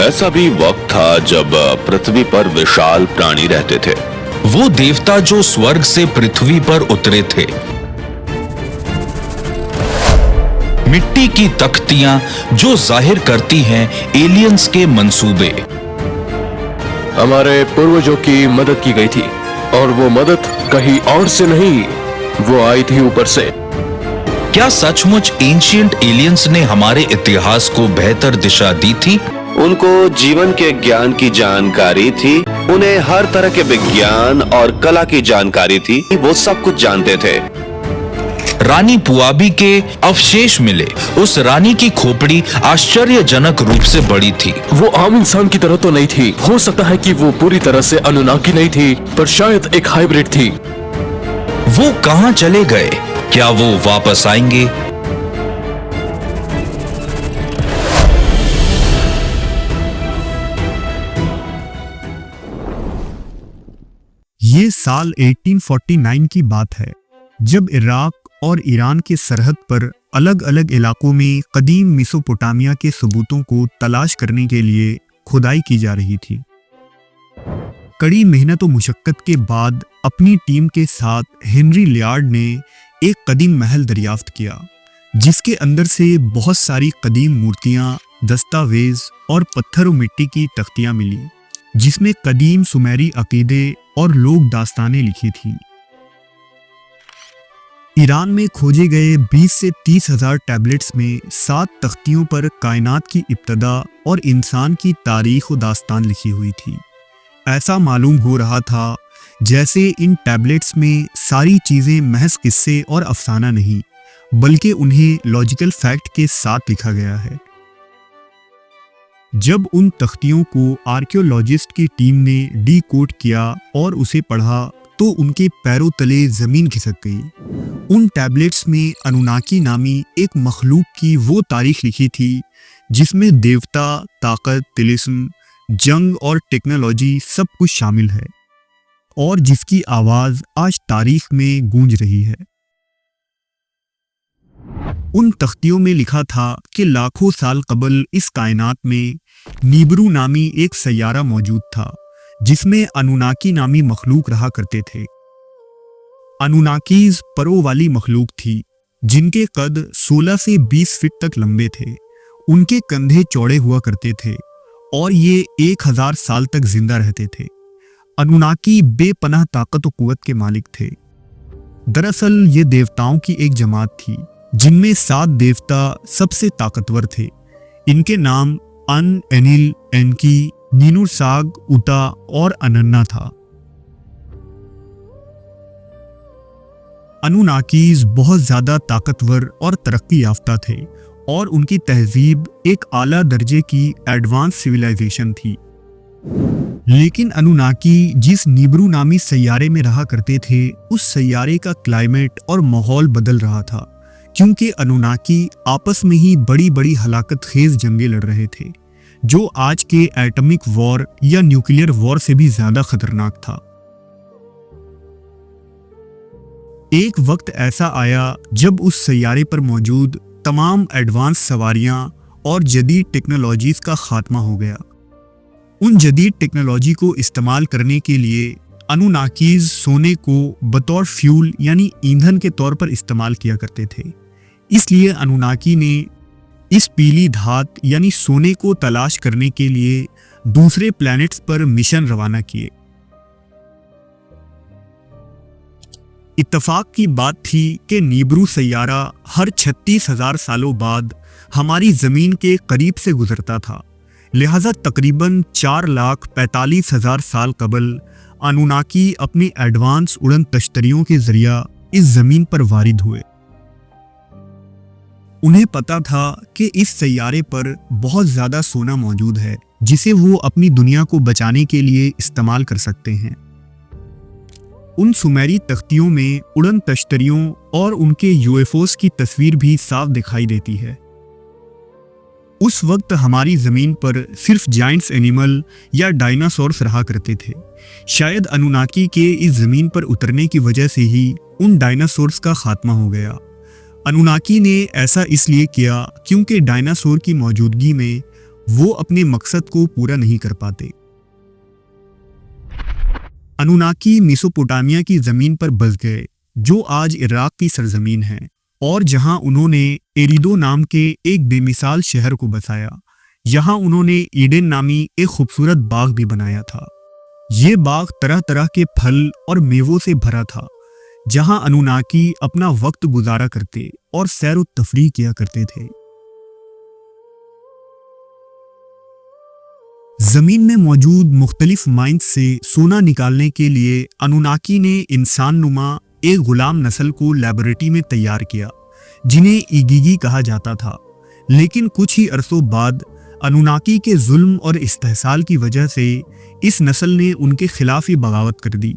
ऐसा भी वक्त था जब पृथ्वी पर विशाल प्राणी रहते थे। वो देवता जो स्वर्ग से पृथ्वी पर उतरे थे। मिट्टी की तख्तियां जो जाहिर करती हैं एलियंस के मंसूबे। हमारे पूर्वजों की मदद की गई थी और वो मदद कहीं और से नहीं, वो आई थी ऊपर से। क्या सचमुच एंशिएंट एलियंस ने हमारे इतिहास को बेहतर दिशा दी थी? उनको जीवन के ज्ञान की जानकारी थी, उन्हें हर तरह के विज्ञान और कला की जानकारी थी, वो सब कुछ जानते थे। रानी पुआबी के अवशेष मिले। उस रानी की खोपड़ी आश्चर्यजनक रूप से बड़ी थी। वो आम इंसान की तरह तो नहीं थी। हो सकता है कि वो पूरी तरह से अनुनाकी नहीं थी, पर शायद एक हाइब्रिड थी। वो कहां चले गए? क्या वो वापस आएंगे? ये साल 1849 की बात है, जब इराक और ईरान के सरहद पर अलग अलग इलाकों में कदीम मेसोपोटामिया के सबूतों को तलाश करने के लिए खुदाई की जा रही थी। कड़ी मेहनत और मुशक्कत के बाद अपनी टीम के साथ हेनरी लियार्ड ने एक कदीम महल दरियाफ्त किया, जिसके अंदर से बहुत सारी कदीम मूर्तियां, दस्तावेज और पत्थर और मिट्टी की तख्तियां मिली, जिसमें कदीम सुमेरी अकीदे और लोक दास्तानें लिखी थी। ईरान में खोजे गए 20 से 30 हजार टैबलेट्स में 7 तख्तियों पर कायनात की इब्तदा और इंसान की तारीख और दास्तान लिखी हुई थी। ऐसा मालूम हो रहा था जैसे इन टैबलेट्स में सारी चीजें महज किस्से और अफसाना नहीं, बल्कि उन्हें लॉजिकल फैक्ट के साथ लिखा गया है। जब उन तख्तियों को आर्कियोलॉजिस्ट की टीम ने डीकोड किया और उसे पढ़ा तो उनके पैरों तले जमीन खिसक गई। उन टैबलेट्स में अनुनाकी नामी एक मखलूक की वो तारीख लिखी थी जिसमें देवता, ताकत, तिलिस्म, जंग और टेक्नोलॉजी सब कुछ शामिल है, और जिसकी आवाज आज तारीख में गूंज रही है। उन तख्तियों में लिखा था कि लाखों साल कबल इस कायनात में नीब्रू नामी एक सैयारा मौजूद था, जिसमें अनुनाकी नामी मखलूक रहा करते थे। अनुनाकीज परों वाली मखलूक थी, जिनके कद 16 से 20 फीट तक लंबे थे। उनके कंधे चौड़े हुआ करते थे और ये 1000 साल तक जिंदा रहते थे। अनुनाकी बेपनाह ताकत और कुव्वत के मालिक थे। दरअसल ये देवताओं की एक जमात थी, जिनमें 7 देवता सबसे ताकतवर थे। इनके नाम अन, एनिल, एनकी, नीनुरसाग, उता और अनन्ना था। अनुनाकीज बहुत ज्यादा ताकतवर और तरक्की याफ्ता थे और उनकी तहजीब एक आला दर्जे की एडवांस सिविलाइजेशन थी। लेकिन अनुनाकी जिस नीब्रू नामी सैयारे में रहा करते थे, उस सैयारे का क्लाइमेट और माहौल बदल रहा था, क्योंकि अनुनाकी आपस में ही बड़ी बड़ी हलाकत खेज जंगें लड़ रहे थे, जो आज के एटॉमिक वॉर या न्यूक्लियर वॉर से भी ज्यादा खतरनाक था। एक वक्त ऐसा आया जब उस सैयारे पर मौजूद तमाम एडवांस सवारियां और जदीद टेक्नोलॉजीज का खात्मा हो गया। उन जदीद टेक्नोलॉजी को इस्तेमाल करने के लिए अनुनाकीज सोने को बतौर फ्यूल यानी ईंधन के तौर पर इस्तेमाल किया करते थे। इसलिए अनुनाकी ने इस पीली धात यानी सोने को तलाश करने के लिए दूसरे प्लैनेट्स पर मिशन रवाना किए। इत्तफाक की बात थी कि नीब्रू सैयारा हर 36,000 सालों बाद हमारी जमीन के करीब से गुजरता था, लिहाजा तकरीबन 4,45,000 साल कबल अनुनाकी अपनी एडवांस उड़न तश्तरियों के जरिया इस जमीन पर वारिद हुए। उन्हें पता था कि इस सैयारे पर बहुत ज्यादा सोना मौजूद है, जिसे वो अपनी दुनिया को बचाने के लिए इस्तेमाल कर सकते हैं। उन सुमेरी तख्तियों में उड़न तश्तरियों और उनके यूएफओस की तस्वीर भी साफ दिखाई देती है। उस वक्त हमारी जमीन पर सिर्फ जायंट्स एनिमल या डायनासोर्स रहा करते थे। शायद अनुनाकी के इस जमीन पर उतरने की वजह से ही उन डायनासोर्स का खात्मा हो गया। अनुनाकी ने ऐसा इसलिए किया क्योंकि डायनासोर की मौजूदगी में वो अपने मकसद को पूरा नहीं कर पाते। अनुनाकी मेसोपोटामिया की जमीन पर बस गए, जो आज इराक की सरजमीन है, और जहां उन्होंने एरिडो नाम के एक बेमिसाल शहर को बसाया। यहां उन्होंने ईडन नामी एक खूबसूरत बाग भी बनाया था। ये बाग तरह तरह के फल और मेवों से भरा था, जहां अनुनाकी अपना वक्त गुजारा करते और सैर व तफरीह किया करते थे। जमीन में मौजूद मुख्तलिफ माइंस से सोना निकालने के लिए अनुनाकी ने इंसान नुमा एक गुलाम नस्ल को लैबोरेटरी में तैयार किया, जिन्हें इगिगी कहा जाता था। लेकिन कुछ ही अरसों बाद अनुनाकी के जुल्म और इस्तेहसाल की वजह से इस नस्ल ने उनके खिलाफ ही बगावत कर दी।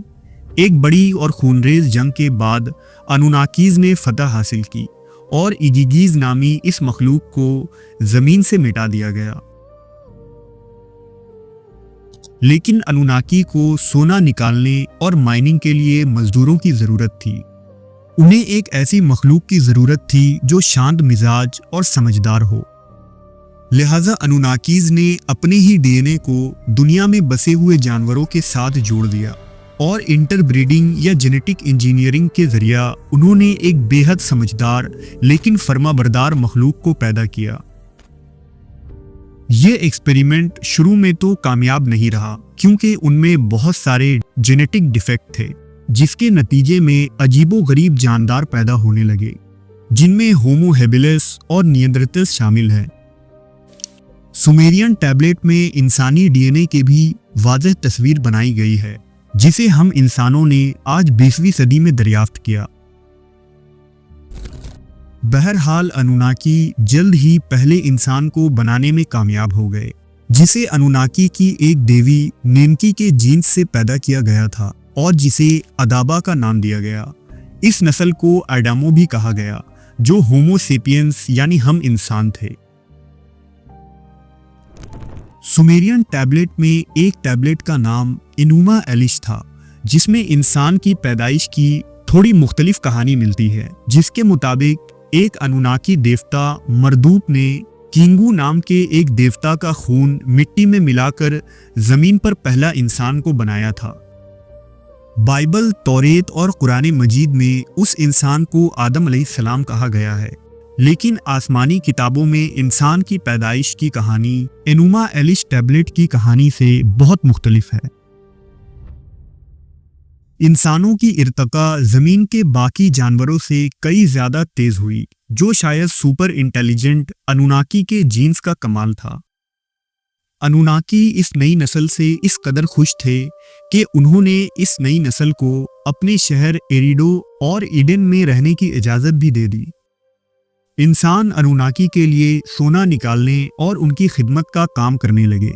एक बड़ी और खूनरेज जंग के बाद अनुनाकीज ने फतह हासिल की और इगिगीज नामी इस मखलूक को जमीन से मिटा दिया गया। लेकिन अनुनाकी को सोना निकालने और माइनिंग के लिए मजदूरों की जरूरत थी। उन्हें एक ऐसी मखलूक की जरूरत थी जो शांत मिजाज और समझदार हो। लिहाजा अनुनाकीज ने अपने ही डीएनए को दुनिया में बसे हुए जानवरों के साथ जोड़ दिया और इंटरब्रीडिंग या जेनेटिक इंजीनियरिंग के जरिया उन्होंने एक बेहद समझदार लेकिन फर्माबरदार मखलूक को पैदा किया। ये एक्सपेरिमेंट शुरू में तो कामयाब नहीं रहा, क्योंकि उनमें बहुत सारे जेनेटिक डिफेक्ट थे, जिसके नतीजे में अजीबोगरीब जानदार पैदा होने लगे, जिनमें होमो हेबिलिस और निएंडरथल शामिल हैं। सुमेरियन टैबलेट में इंसानी डीएनए की भी वाज़ेह तस्वीर बनाई गई है, जिसे हम इंसानों ने आज 20वीं सदी में दरियाफ्त किया। बहरहाल अनुनाकी जल्द ही पहले इंसान को बनाने में कामयाब हो गए, जिसे अनुनाकी की एक देवी नेमकी के जीन्स से पैदा किया गया था और जिसे अदाबा का नाम दिया गया। इस नस्ल को एडामो भी कहा गया, जो होमो सेपियंस यानी हम इंसान थे। सुमेरियन टैबलेट में एक टैबलेट का नाम इनुमा एलिश था, जिसमें इंसान की पैदाइश की थोड़ी मुख्तलिफ कहानी मिलती है, जिसके मुताबिक एक अनुनाकी देवता मरदूत ने किंगू नाम के एक देवता का खून मिट्टी में मिलाकर जमीन पर पहला इंसान को बनाया था। बाइबल, तौरेत और कुरान मजीद में उस इंसान को आदम अलैहिस्सलाम कहा गया है, लेकिन आसमानी किताबों में इंसान की पैदाइश की कहानी एनुमा एलिश टैबलेट की कहानी से बहुत मुख्तलिफ है। इंसानों की इर्तका जमीन के बाकी जानवरों से कई ज्यादा तेज हुई, जो शायद सुपर इंटेलिजेंट अनुनाकी के जीन्स का कमाल था। अनुनाकी इस नई नस्ल से इस कदर खुश थे कि उन्होंने इस नई नस्ल को अपने शहर एरिडो और ईडन में रहने की इजाजत भी दे दी। इंसान अनुनाकी के लिए सोना निकालने और उनकी खिदमत का काम करने लगे।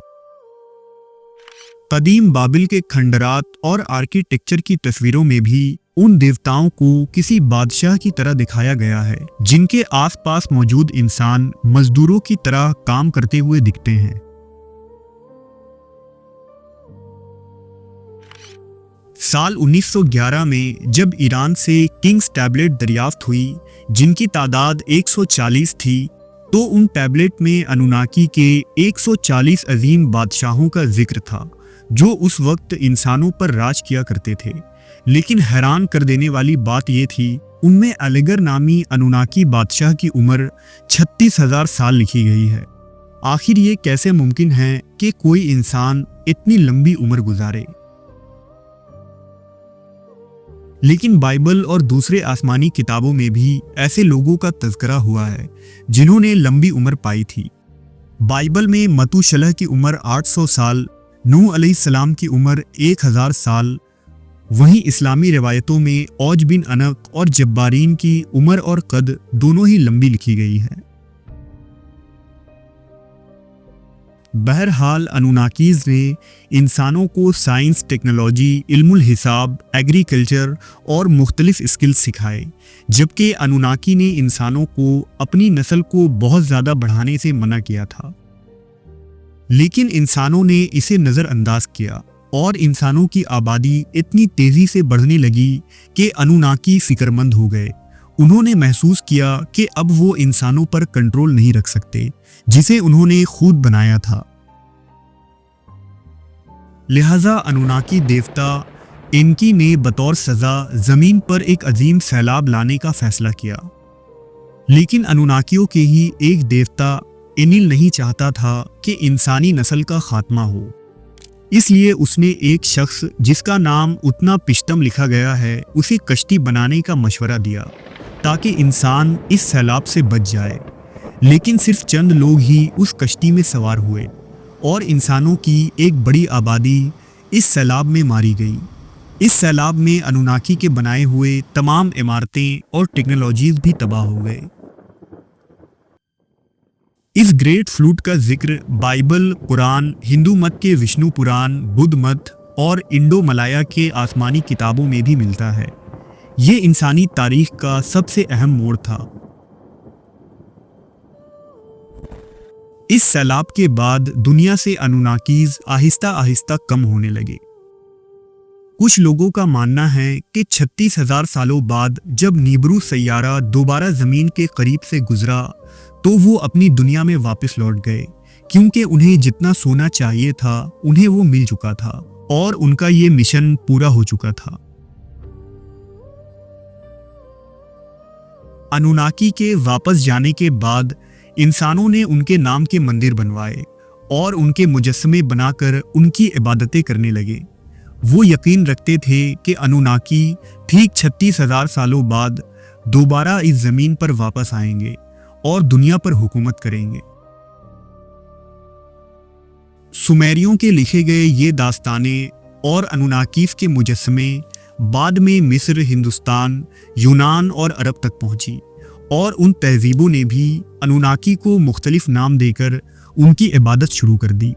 कदीम बाबिल के खंडरात और आर्किटेक्चर की तस्वीरों में भी उन देवताओं को किसी बादशाह की तरह दिखाया गया है, जिनके आसपास मौजूद इंसान मजदूरों की तरह काम करते हुए दिखते हैं। साल 1911 में जब ईरान से किंग्स टैबलेट दरियाफ्त हुई, जिनकी तादाद 140 थी, तो उन टैबलेट में अनुनाकी के 140 अजीम बादशाहों का जिक्र था, जो उस वक्त इंसानों पर राज किया करते थे। लेकिन हैरान कर देने वाली बात यह थी, उनमें अलीगर नामी अनुनाकी बादशाह की उम्र 36,000 साल लिखी गई है। आखिर ये कैसे मुमकिन है कि कोई इंसान इतनी लंबी उम्र गुजारे? लेकिन बाइबल और दूसरे आसमानी किताबों में भी ऐसे लोगों का तज़किरा हुआ है जिन्होंने लंबी उम्र पाई थी। बाइबल में मतूशलह की उम्र 800 साल, नूह अलैहिस्सलाम की उम्र 1000 साल, वहीं इस्लामी रिवायतों में औज बिन अनक और जब्बारीन की उम्र और कद दोनों ही लंबी लिखी गई है। बहरहाल अनुनाकीज ने इंसानों को साइंस, टेक्नोलॉजी, इल्मुल हिसाब, एग्रीकल्चर और मुख्तलिफ स्किल्स सिखाए, जबकि अनुनाकी ने इंसानों को अपनी नस्ल को बहुत ज़्यादा बढ़ाने से मना किया था। लेकिन इंसानों ने इसे नज़रअंदाज किया और इंसानों की आबादी इतनी तेज़ी से बढ़ने लगी कि अनुनाकी फिक्रमंद हो गए उन्होंने महसूस किया कि अब वो इंसानों पर कंट्रोल नहीं रख सकते जिसे उन्होंने खुद बनाया था। लिहाजा अनुनाकी देवता इनकी ने बतौर सजा जमीन पर एक अजीम सैलाब लाने का फैसला किया। लेकिन अनुनाकियों के ही एक देवता एनिल नहीं चाहता था कि इंसानी नस्ल का खात्मा हो। इसलिए उसने एक शख्स जिसका नाम उतना पिश्तम लिखा गया है उसे कश्ती बनाने का मशवरा दिया ताकि इंसान इस सैलाब से बच जाए। लेकिन सिर्फ चंद लोग ही उस कश्ती में सवार हुए और इंसानों की एक बड़ी आबादी इस सैलाब में मारी गई। इस सैलाब में अनुनाकी के बनाए हुए तमाम इमारतें और टेक्नोलॉजीज भी तबाह हो गए। इस ग्रेट फ्लूड का जिक्र बाइबल, कुरान, हिंदू मत के विष्णु पुराण, बुद्ध मत और इंडो मलाया के आसमानी किताबों में भी मिलता है। ये इंसानी तारीख का सबसे अहम मोड़ था। इस सैलाब के बाद दुनिया से अनुनाकीज आहिस्ता आहिस्ता कम होने लगे। कुछ लोगों का मानना है कि 36,000 सालों बाद जब नीब्रू सैयारा दोबारा जमीन के करीब से गुजरा तो वो अपनी दुनिया में वापस लौट गए, क्योंकि उन्हें जितना सोना चाहिए था उन्हें वो मिल चुका था और उनका ये मिशन पूरा हो चुका था। अनुनाकी के वापस जाने के बाद इंसानों ने उनके नाम के मंदिर बनवाए और उनके मुजस्समे बनाकर उनकी इबादतें करने लगे। वो यकीन रखते थे कि अनुनाकी ठीक 36,000 सालों बाद दोबारा इस जमीन पर वापस आएंगे और दुनिया पर हुकूमत करेंगे। सुमेरियों के लिखे गए ये दास्तानें और अनुनाकीफ के मुजस्समे बाद में मिस्र, हिंदुस्तान, यूनान और अरब तक पहुंची और उन तहजीबों ने भी अनुनाकी को मुख्तलिफ नाम देकर उनकी इबादत शुरू कर दी।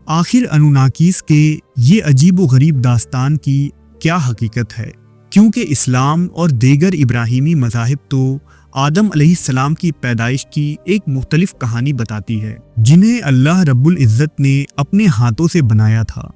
आखिर अनुनाकीस के ये अजीब व गरीब दास्तान की क्या हकीकत है, क्योंकि इस्लाम और दीगर इब्राहिमी मज़ाहिब तो आदम अलैहिस्सलाम की पैदाइश की एक मुख्तलिफ कहानी बताती है जिन्हें अल्लाह रब्बुल इज़्ज़त ने अपने हाथों से बनाया था।